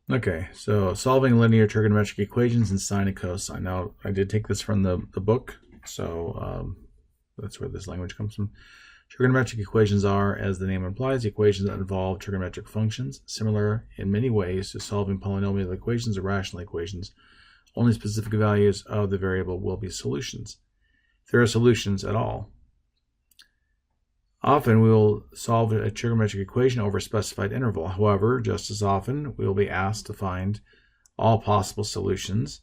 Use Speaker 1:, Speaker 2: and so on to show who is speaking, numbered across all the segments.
Speaker 1: Okay, so solving linear trigonometric equations in sine and cosine. Now, I did take this from the book, so that's where this language comes from. Trigonometric equations are, as the name implies, equations that involve trigonometric functions, similar in many ways to solving polynomial equations or rational equations. Only specific values of the variable will be solutions, if there are solutions at all. Often we will solve a trigonometric equation over a specified interval. However, just as often, we will be asked to find all possible solutions.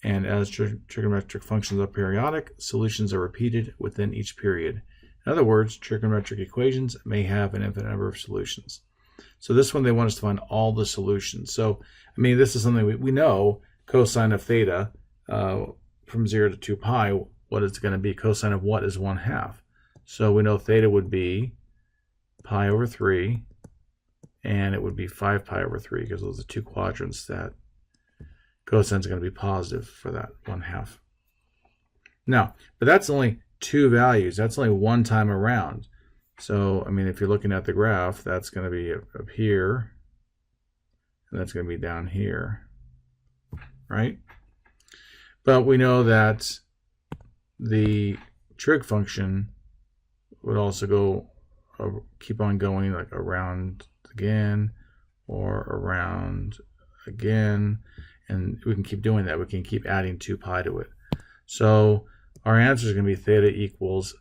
Speaker 1: And as trigonometric functions are periodic, solutions are repeated within each period. In other words, trigonometric equations may have an infinite number of solutions. So this one, they want us to find all the solutions. So, I mean, this is something we know, cosine of theta from 0 to 2 pi, what it's going to be. Cosine of what is 1/2. So we know theta would be pi over 3, and it would be 5 pi over 3, because those are two quadrants that cosine is going to be positive for that 1/2. Now, but that's only two values. That's only one time around. So, I mean, if you're looking at the graph, that's going to be up here, and that's going to be down here, right? But we know that the trig function would also go, keep on going, like around again or around again, and we can keep doing that. We can keep adding 2 pi to it. So our answer is going to be theta equals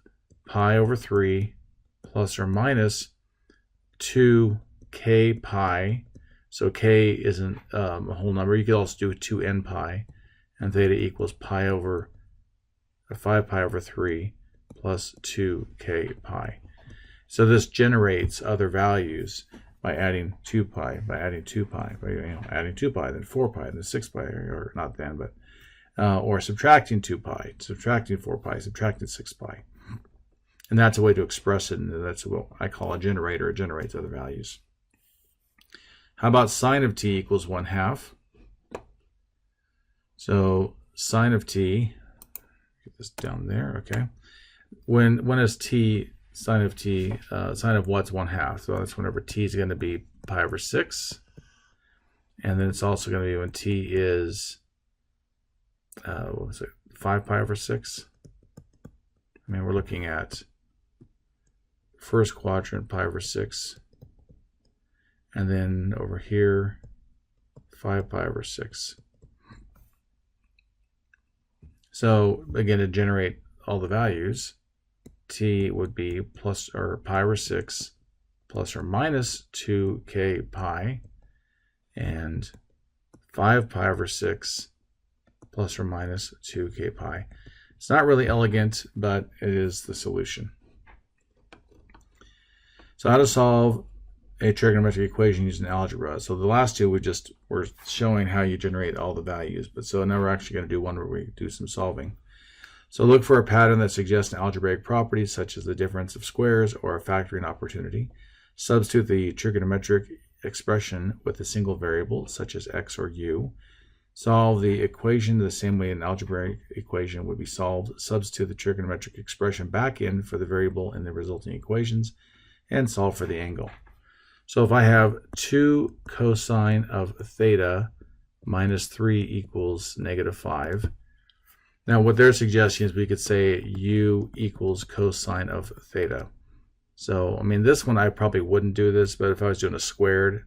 Speaker 1: pi over 3 plus or minus 2k pi. So k isn't a whole number. You could also do 2n pi, and theta equals pi over 5 pi over 3 plus 2k pi. So this generates other values by adding 2 pi, by adding 2 pi, adding 2 pi, then 4 pi, then 6 pi, or not then, but or subtracting 2 pi, subtracting 4 pi, subtracting 6 pi. And that's a way to express it, and that's what I call a generator. It generates other values. How about sine of t equals 1/2? So sine of t, get this down there, okay. When is t, sine of t, sine of what's 1/2? So that's whenever t is going to be pi over 6. And then it's also going to be when t is, what was it, 5 pi over 6? I mean, we're looking at first quadrant, pi over 6. And then over here, 5 pi over 6. So again, to generate all the values, t would be plus or pi over 6 plus or minus 2k pi, and 5 pi over 6 plus or minus 2k pi. It's not really elegant, but it is the solution. So how to solve a trigonometric equation using algebra. So the last two we just were showing how you generate all the values, but so now we're actually going to do one where we do some solving. So look for a pattern that suggests an algebraic property such as the difference of squares or a factoring opportunity. Substitute the trigonometric expression with a single variable such as x or u. Solve the equation the same way an algebraic equation would be solved. Substitute the trigonometric expression back in for the variable in the resulting equations, and solve for the angle. So if I have 2 cosine of theta minus 3 equals -5. Now what they're suggesting is we could say u equals cosine of theta. So, I mean, this one I probably wouldn't do this, but if I was doing a squared,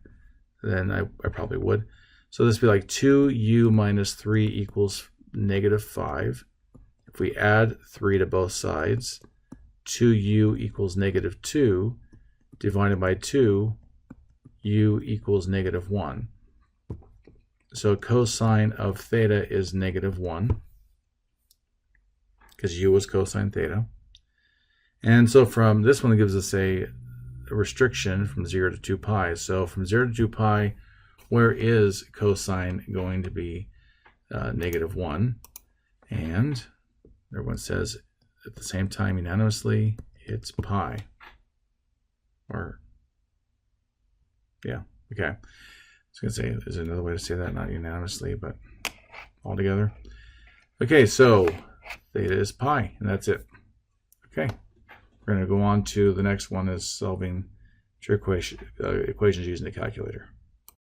Speaker 1: then I probably would. So this would be like 2u minus 3 equals -5. If we add 3 to both sides, 2u equals -2 divided by 2, u equals -1. So cosine of theta is -1, because u was cosine theta. And so from this one, it gives us a restriction from 0 to 2 pi. So from 0 to 2 pi, where is cosine going to be -1? And everyone says at the same time unanimously, it's pi. Or, yeah, okay. I was going to say, is there another way to say that? Not unanimously, but all together. Okay, so theta is pi, and that's it. Okay, we're going to go on to the next one, is solving trig equations using the calculator.